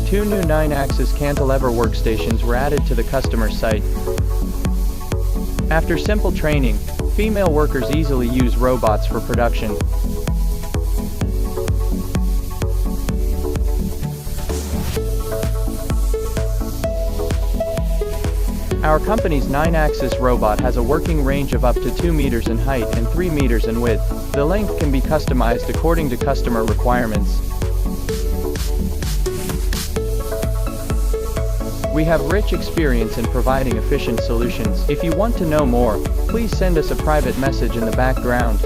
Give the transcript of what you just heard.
2 new 9-axis cantilever workstations were added to the customer site. After simple training, female workers easily use robots for production. Our company's 9-axis robot has a working range of up to 2 meters in height and 3 meters in width. The length can be customized according to customer requirements. We have rich experience in providing efficient solutions. If you want to know more, please send us a private message in the background.